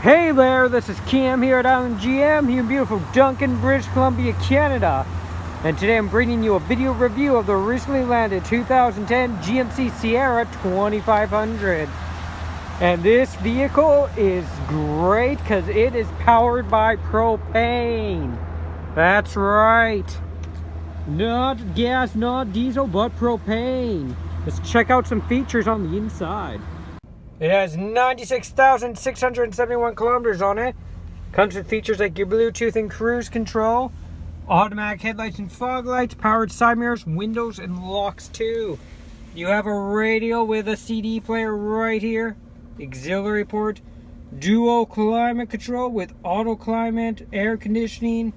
Hey there, this is Cam here at Island GM here in beautiful Duncan, British Columbia, Canada. And today I'm bringing you a video review of the recently landed 2010 GMC Sierra 2500. And this vehicle is great because it is powered by propane. That's right. Not gas, not diesel, but propane. Let's check out some features on the inside. It has 96,671 kilometers on it. Comes with features like your Bluetooth and cruise control, automatic headlights and fog lights, powered side mirrors, windows, and locks too. You have a radio with a CD player right here, auxiliary port, dual climate control with auto climate, air conditioning,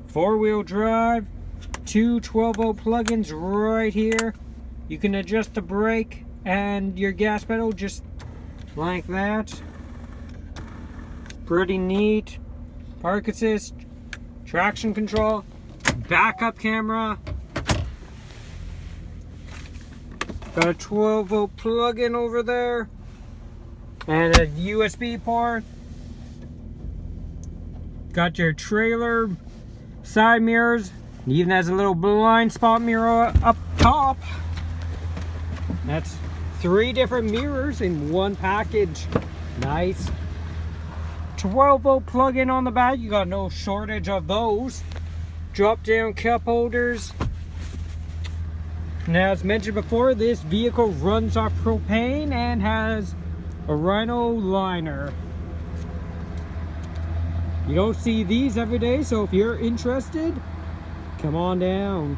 four-wheel drive, two 12-volt plug-ins right here. You can adjust the brake and your gas pedal just like that. Pretty neat. Park assist, traction control, backup camera. Got a 12-volt plug-in over there and a USB port. Got your trailer side mirrors. It even has a little blind spot mirror up top. That's 3 different mirrors in one package. Nice. 12-volt plug-in on the back. You got no shortage of those. Drop-down cup holders. Now, as mentioned before, this vehicle runs off propane and has a Rhino liner. You don't see these every day, so if you're interested, come on down.